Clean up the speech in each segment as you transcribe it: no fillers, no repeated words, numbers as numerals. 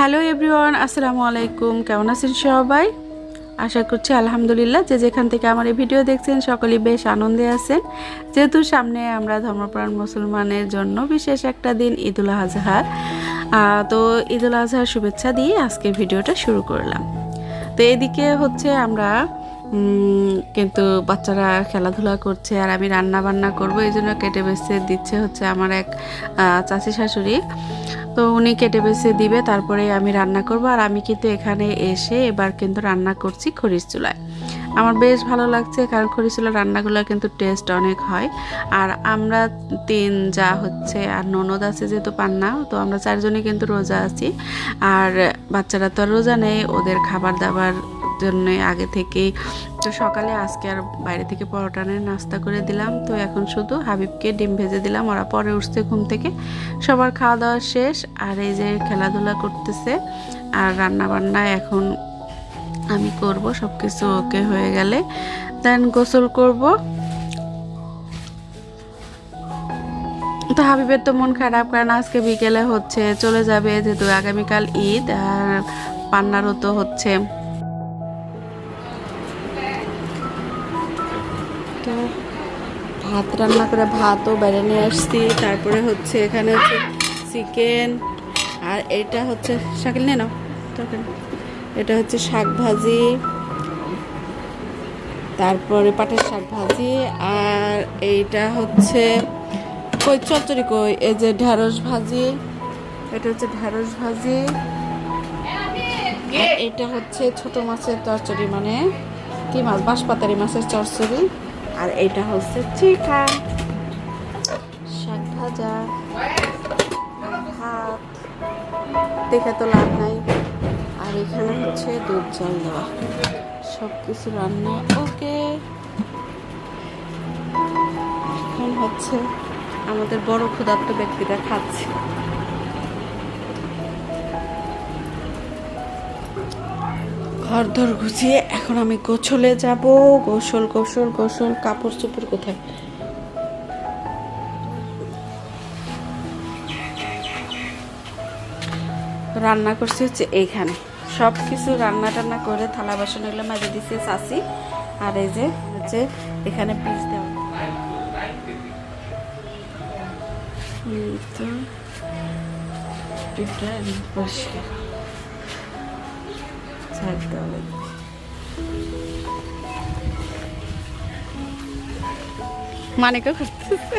Hello everyone, আসসালামু আলাইকুম। কেমন আছেন সবাই? আশা করছি আলহামদুলিল্লাহ যে যেখান থেকে আমার এই ভিডিও দেখছেন সকলেই বেশ আনন্দে আছেন। যেহেতু সামনে আমরা ধর্মপ্রাণ মুসলমানের জন্য বিশেষ একটা দিন ঈদুল আজহা, তো ঈদুল আজহার শুভেচ্ছা দিয়ে আজকের ভিডিওটা শুরু করলাম। তো এদিকে হচ্ছে আমরা কিন্তু বাচ্চারা খেলাধুলা করছে আর আমি রান্না বান্না করবো, এই জন্য কেটে বেছে দিচ্ছে হচ্ছে আমার এক চাচি শাশুড়ি। তো উনি কেটে বেছে দিবে, তারপরে আমি রান্না করব। আর আমি কিন্তু এখানে এসে এবার কিন্তু রান্না করছি খরিচ চুলায়। আমার বেশ ভালো লাগছে, কারণ খরিচ চুলার রান্নাগুলো কিন্তু টেস্ট অনেক হয়। আর আমরা তিন যা হচ্ছে আর ননদ আছে যেহেতু পান্না, তো আমরা চারজনই কিন্তু রোজা আছি। আর বাচ্চারা তো আর রোজা নেই, ওদের খাবার দাবার জন্য আগে থেকেই তো সকালে আজকে আর বাইরে থেকে পরোটা নিয়ে নাস্তা করে দিলাম। তো এখন শুধু হাবিবকে ডিম ভেজে দিলাম, ওরা পরে উঠছে ঘুম থেকে, সবার খাওয়া দাওয়া শেষ। আর এই যে খেলাধুলা করতেছে আর রান্না বান্না এখন আমি করব। সব কিছু ওকে হয়ে গেলে দেন গোসল করব। তো হাবিবের তো মন খারাপ, কারণ আজকে বিকেলে হচ্ছে চলে যাবে, যেহেতু আগামীকাল ঈদ। আর পান্নারও তো হচ্ছে, তো ভাত রান্না করে ভাতও বেড়ে নিয়ে আসছি। তারপরে হচ্ছে এখানে হচ্ছে চিকেন, আর এটা হচ্ছে শাকিল নিয়ে নাও তরকারি, এটা হচ্ছে শাক ভাজি, তারপরে পাটের শাক ভাজি, আর এইটা হচ্ছে কই চচ্চড়ি কই, এই যে ঢেঁড়স ভাজি, এটা হচ্ছে ঢেঁড়স ভাজি, আর এটা হচ্ছে ছোট মাছের চচ্চড়ি, মানে কি মাছ, বাঁশপাতারি মাছের চচ্চড়ি, আর এইটা হচ্ছে চিকেন, শাক ভাজা, ভাত দেখে তো লাভ নাই। আর এখানে হচ্ছে দুধ জল দেওয়া, সব কিছু রান্না ওকে। এখন হচ্ছে আমাদের বড় ক্ষুধার্ত ব্যক্তিরা খাচ্ছে। ঘর ধর গুছিয়ে এখন আমি গোসলে যাব। গোসল গোসল গোসল, কাপড় চোপড় কোথায়? রান্না করছি হচ্ছে এইখানে, সব কিছু রান্না টান্না করে থালা বাসন এগুলো মাঝে দিচ্ছে চাষি। আর এই যে হচ্ছে এখানে পিস দেওয়া, তো এটা পরিষ্কার ছাড় দেওয়া লাগবে। মানিকা করতেছে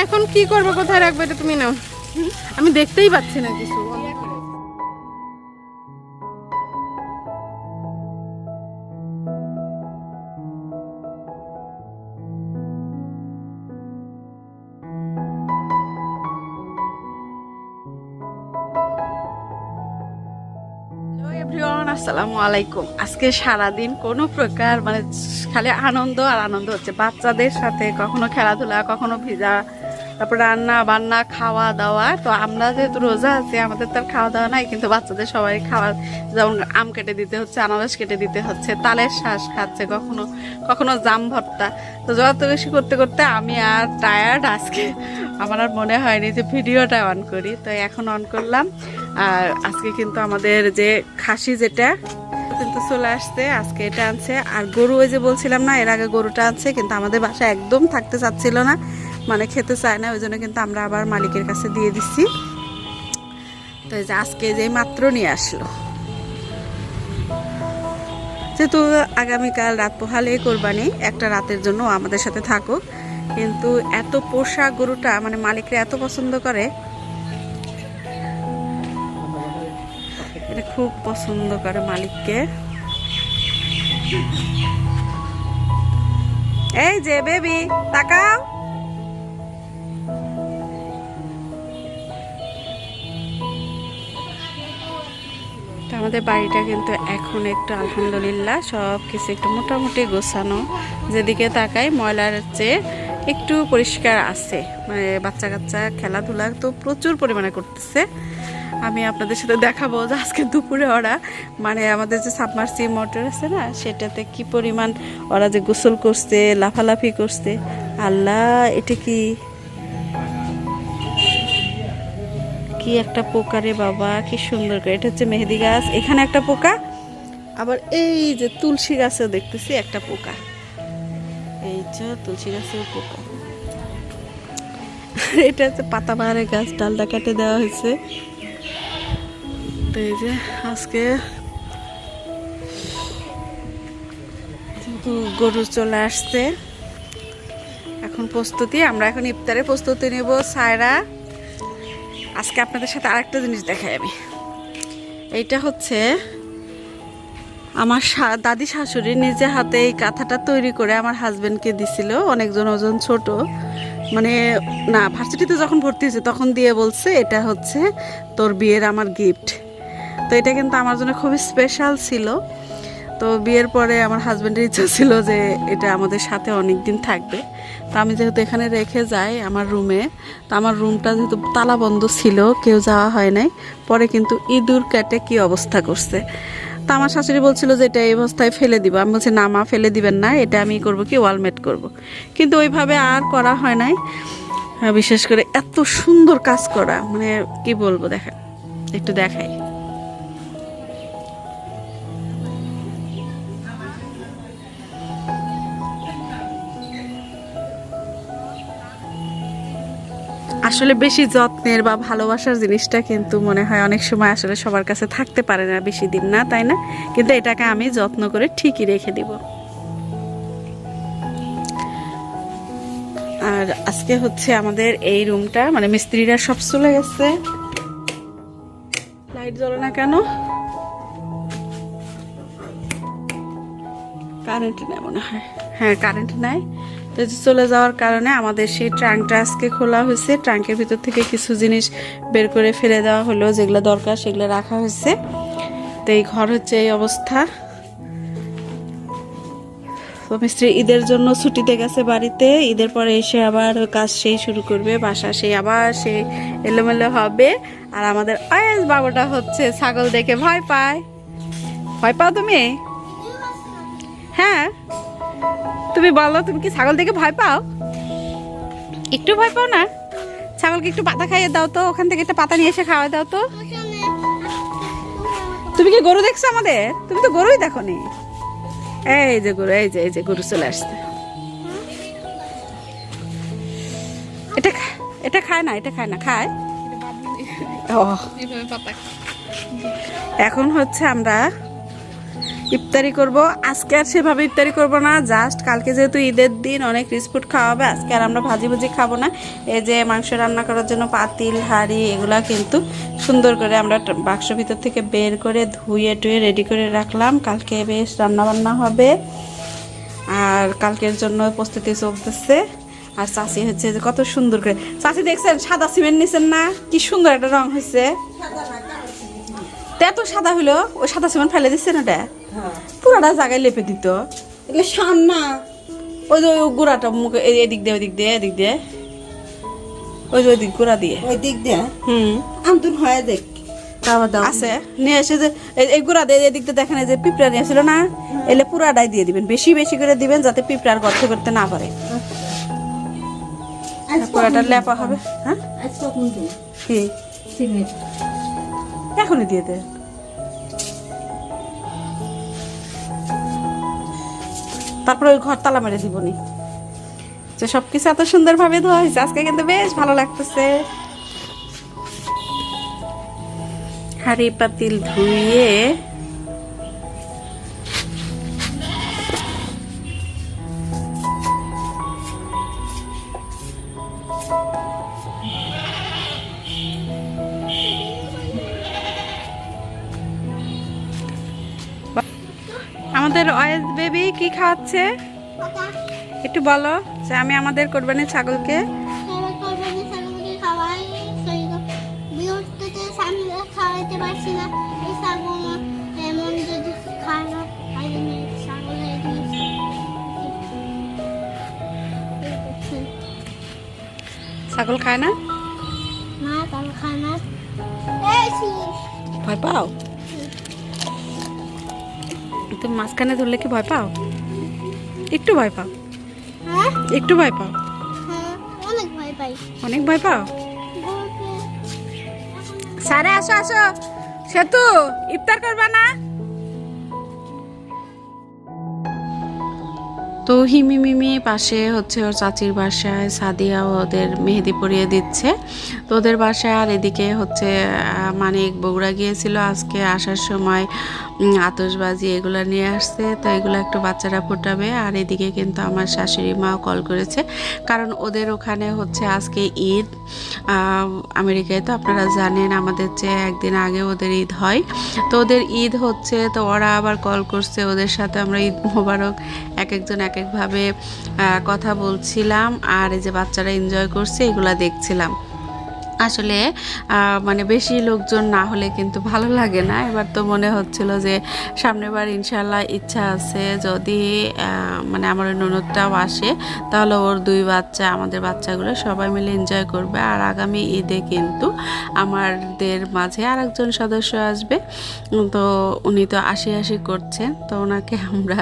এখন কি করবো, কোথায় রাখবে এটা তুমি নাও, আমি দেখতেই পাচ্ছি না কিছু। আসসালামু আলাইকুম। আজকে সারাদিন কোনো প্রকার মানে খালি আনন্দ আর আনন্দ হচ্ছে বাচ্চাদের সাথে, কখনো খেলাধুলা, কখনো ভিজা, তারপর রান্না বান্না, খাওয়া দাওয়া। তো আমরা যেহেতু রোজা আছি, আমাদের তো আর খাওয়া দাওয়া নাই, কিন্তু বাচ্চাদের সবাই খাওয়া, যেমন আম কেটে দিতে হচ্ছে, আনারস কেটে দিতে হচ্ছে, তালের শ্বাস খাচ্ছে, কখনো কখনো জাম ভর্তা। তো যত বেশি করতে করতে আমি আর টায়ার্ড, আজকে আমার আর মনে হয়নি যে ভিডিওটা অন করি। তো এখন অন করলাম। আর আজকে কিন্তু আমাদের যে খাসি যেটা কিন্তু চলে আসছে, আজকে এটা আনছে। আর গরু, ওই যে বলছিলাম না এর আগে গরুটা আনছে, কিন্তু আমাদের বাসায় একদম থাকতে চাচ্ছিল না, মানে খেতে চায় না, ওই জন্য কিন্তু আমরা আবার মালিকের কাছে দিয়ে দিচ্ছি। তো এই যে আজকে যে মাত্র নিয়ে আসলো, যেহেতু আগামীকাল রাত পোহালে কোরবানি, একটা রাতের জন্য আমাদের সাথে থাকুক। কিন্তু এত পোষা গরুটা মানে মালিকরা এত পছন্দ করে, এটা খুব পছন্দ করে মালিককে। এই যে বেবি তাকাও, তো আমাদের বাড়িটা কিন্তু এখন একটু আলহামদুলিল্লাহ সব কিছু একটু মোটামুটি গোছানো, যেদিকে তাকাই ময়লার চেয়ে একটু পরিষ্কার আছে। মানে বাচ্চা কাচ্চা খেলাধুলা তো প্রচুর পরিমাণে করতেছে। আমি আপনাদের সাথে দেখাবো যে আজকে দুপুরে ওরা মানে আমাদের যে সাবমার্সি মোটর আছে না, সেটাতে কি পরিমাণ ওরা যে গোসল করছে, লাফালাফি করছে। আল্লাহ, এটা কি কি একটা পোকা রে বাবা, কি সুন্দর করে। এটা হচ্ছে মেহেদি গাছ, এখানে একটা পোকা, আবার এই যে তুলসী গাছেও দেখতেছি একটা পোকা। এই যে তুলসী গাছেও পোকা। এটা হচ্ছে পাতাবাহারের গাছ, ডালটা কেটে দেওয়া হয়েছে। তো এই যে আজকে গরু চলে আসছে, এখন প্রস্তুতি, আমরা এখন ইফতারের প্রস্তুতি নেব। সায়রা, আজকে আপনাদের সাথে আরেকটা জিনিস দেখাই আমি। এইটা হচ্ছে আমার দাদি শাশুড়ি নিজে হাতে এই কাঁথাটা তৈরি করে আমার হাজবেন্ডকে দিছিল। অনেকজন ওজন ছোট, মানে না ভার্সিটিতে যখন ভর্তি হয়েছে তখন দিয়ে বলছে এটা হচ্ছে তোর বিয়ের আমার গিফট। তো এটা কিন্তু আমার জন্য খুবই স্পেশাল ছিল। তো বিয়ের পরে আমার হাজব্যান্ডের ইচ্ছা ছিল যে এটা আমাদের সাথে অনেক দিন থাকবে। তো আমি যেহেতু এখানে রেখে যাই আমার রুমে, তো আমার রুমটা যেহেতু তালা বন্ধ ছিল, কেউ যাওয়া হয় নাই। পরে কিন্তু ইঁদুর কেটে কি অবস্থা করছে। তো আমার শাশুড়ি বলছিল যে এটা এই অবস্থায় ফেলে দিব। আমি বলছি না মা, ফেলে দিবেন না, এটা আমি করব কি ওয়ালমেট করব। কিন্তু ওইভাবে আর করা হয় নাই। বিশেষ করে এত সুন্দর কাজ করা, মানে কি বলবো, দেখেন একটু দেখাই। আসলে বেশি যত্নের বা ভালোবাসার জিনিসটা কিন্তু মনে হয় অনেক সময় আসলে সবার কাছে থাকতে পারে না বেশি দিন, না তাই না? কিন্তু এটাকে আমি যত্ন করে ঠিকই রেখে দিব। আর আজকে হচ্ছে আমাদের এই রুমটা, মানে মিস্ত্রিরা সব চলে গেছে। লাইট জ্বলে না কেন? কারেন্ট নেই মনে হয়। হ্যাঁ, কারেন্ট নাই। তো চলে যাওয়ার কারণে আমাদের সেই ট্রাঙ্কটা আজকে খোলা হয়েছে। ট্রাঙ্কের ভিতর থেকে কিছু জিনিস বের করে ফেলে দেওয়া হলো, যেগুলো দরকার সেগুলো রাখা হয়েছে। তো এই ঘর হচ্ছে এই অবস্থা। তো মিস্ত্রি ঈদের জন্য ছুটিতে গেছে বাড়িতে, ঈদের পরে এসে আবার কাজ সেই শুরু করবে, বাসা সেই আবার সেই এলোমেলো হবে। আর আমাদের আয়াস বাবুটা হচ্ছে ছাগল দেখে ভয় পায়। ভয় পাও তুমি? হ্যাঁ, তুমি বলো, তুমি কি ছাগল দেখে ভয় পাও? একটু ভয় পাও না? ছাগলকে একটু পাতা খাইয়ে দাও তো, ওখান থেকে একটা পাতা নিয়ে এসে খাওয়াই দাও তো। তুমি কি গরু দেখছো আমাদের? তুমি তো গরুই দেখো নি। এই যে গরু, এই যে গরু চলে আসছে। এটা খায় না, এটা খায় না, খায়। এখন হচ্ছে আমরা ইফতারি করব। আজকে আর সেভাবে ইফতারি করব না, জাস্ট কালকে যেহেতু ঈদের দিন অনেক রিচ ফুড খাওয়া হবে, আজকে আর আমরা ভাজি ভুজি খাবো না। এই যে মাংস রান্না করার জন্য পাতিল, হাঁড়ি, এগুলা কিন্তু সুন্দর করে আমরা বাক্স ভিতর থেকে বের করে ধুয়ে টুয়ে রেডি করে রাখলাম। কালকে বেশ রান্না বান্না হবে, আর কালকের জন্য প্রস্তুতি চলতেছে। আর চাচি হচ্ছে যে কত সুন্দর করে, চাচি দেখছেন সাদা সিমেন্ট নিছেন না, কি সুন্দর একটা রং হয়েছে। এত সাদা হইলো, ওই সাদা সিমেন্ট ফেলে দিচ্ছেন, ওটা পুরাটা জায়গায় লেপে দিত। সামনা ওই যে ওই গোড়াটা মুখে এদিক দিয়ে, ওইদিক দিয়ে, এদিক দিয়ে, ওই যে ওইদিক গোড়া দিয়ে, ওই দিক দিয়ে আমতুন হয় দেখ আছে নিয়ে এসে যে এই গোড়া দিয়ে এদিক দিয়ে দেখেন, এই যে পিঁপড়া নিয়েছিল না, এলে পুরাটাই দিয়ে দিবেন, বেশি বেশি করে দিবেন যাতে পিঁপড়ার গর্ত করতে না পারে। পুরাটা লেপা হবে। হ্যাঁ, কি এখনই দিয়ে দে। তারপরে ওই ঘর তালা মেরে দিবনি। যে সবকিছু এত সুন্দর ভাবে ধোয়া হয়েছে, আজকে কিন্তু বেশ ভালো লাগতেছে। হাঁড়ি পাতিল ধুয়ে আমাদের অয়েস বেবি কি খাওয়াচ্ছে একটু বলো। যে আমি আমাদের কোরবানির ছাগলকে খাওয়াতে পারছি না, এই ছাগল ছাগল খায় না? না কাল খানা ভয় পাও? তুমি মাঝখানে ধরলে কি ভয় পাও? একটু ভয় পাও? হ্যাঁ একটু ভয় পাও? হ্যাঁ অনেক ভয় পাই অনেক ভয় পাও? সারে আসো আসো, সেতু ইফতার করবা না? তো হিমি মিমি পাশে হচ্ছে ওর চাচির বাসায় সাদিয়া ওদের মেহেদি পরিয়ে দিচ্ছে। তো ওদের বাসায় আর এদিকে হচ্ছে মানিক বগুড়া গিয়েছিল আজকে, আসার সময় আতশবাজি এগুলো নিয়ে আসছে। তো এগুলো একটু বাচ্চারা ফোটাবে। আর এদিকে কিন্তু আমার শাশুড়ি মাও কল করেছে, কারণ ওদের ওখানে হচ্ছে আজকে ঈদ। আমেরিকায় তো আপনারা জানেন আমাদের চেয়ে একদিন আগে ওদের ঈদ হয়। তো ওদের ঈদ হচ্ছে, তো ওরা আবার কল করছে, ওদের সাথে আমরা ঈদ মোবারক এক একজন এক একভাবে কথা বলছিলাম। আর এই যে বাচ্চারা এনজয় করছে এগুলা দেখছিলাম। আসলে মানে বেশি লোকজন না হলে কিন্তু ভালো লাগে না। এবার তো মনে হচ্ছিল যে সামনের বার ইনশাল্লাহ ইচ্ছা আছে যদি মানে আমার ওই ননদটাও আসে, তাহলে ওর দুই বাচ্চা আমাদের বাচ্চাগুলো সবাই মিলে এনজয় করবে। আর আগামী ঈদে কিন্তু আমাদের মাঝে আর একজন সদস্য আসবে। তো উনি তো আশি করছেন, তো ওনাকে আমরা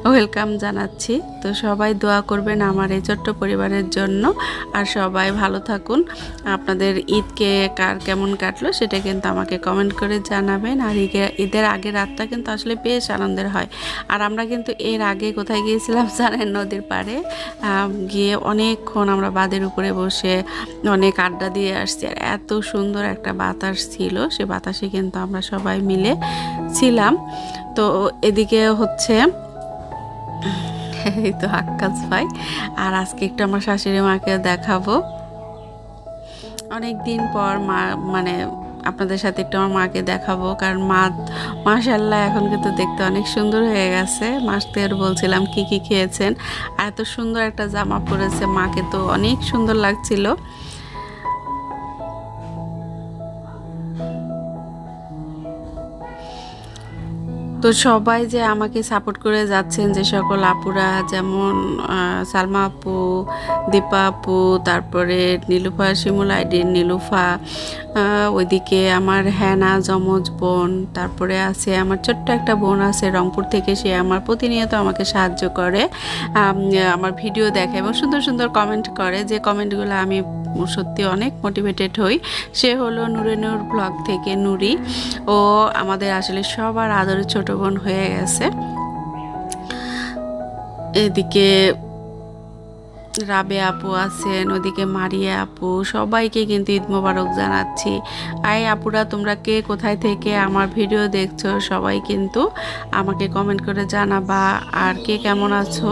ওয়েলকাম জানাচ্ছি। তো সবাই দোয়া করবেন আমার এই ছোট্ট পরিবারের জন্য। আর সবাই ভালো থাকুন। আপনাদের ঈদকে কার কেমন কাটলো সেটা কিন্তু আমাকে কমেন্ট করে জানাবেন। আর ঈদের আগের রাতটা কিন্তু আসলে বেশ আনন্দের হয়। আর আমরা কিন্তু এর আগে কোথায় গিয়েছিলাম জানেন? নদীর পাড়ে গিয়ে অনেকক্ষণ আমরা বাঁধের উপরে বসে অনেক আড্ডা দিয়ে আসছি। আর এত সুন্দর একটা বাতাস ছিল, সে বাতাসে কিন্তু আমরা সবাই মিলে ছিলাম। তো এদিকে হচ্ছে এই তো আক্কাস ভাই। আর আজকে একটু আমার শাশুড়ি মাকে দেখাবো। অনেক দিন পর মা মানে আপনাদের সাথে একটু আমার মাকে দেখাবো, কারণ মা মাশাআল্লাহ এখন কিন্তু দেখতে অনেক সুন্দর হয়ে গেছে। মাসতের বলছিলাম কি কি খেয়েছেন, আর এত সুন্দর একটা জামা পরেছে, মাকে তো অনেক সুন্দর লাগছিল। তো সবাই যে আমাকে সাপোর্ট করে যাচ্ছেন, যে সকল আপুরা, যেমন সালমা আপু, দীপা আপু, তারপরে নীলুফা, শিমুল আইডির নীলুফা, ওইদিকে আমার হ্যানা যমজ বোন, তারপরে আছে আমার ছোট্ট একটা বোন আছে রংপুর থেকে, সে আমার প্রতিনিয়ত আমাকে সাহায্য করে, আমার ভিডিও দেখে এবং সুন্দর সুন্দর কমেন্ট করে, যে কমেন্টগুলো আমি সত্যি অনেক মোটিভেটেড হই। সে হলো নূর ব্লগ থেকে নুরি। ও আমাদের আসলে সবার আদরের ছোট বোন হয়ে গেছে। এদিকে রাবে আপু আছেন, ওদিকে মারিয়া আপু, সবাইকে কিন্তু ঈদ মোবারক জানাচ্ছি। আই আপুরা, তোমরা কে কোথায় থেকে আমার ভিডিও দেখছো সবাই কিন্তু আমাকে কমেন্ট করে জানাবা। আর কে কেমন আছো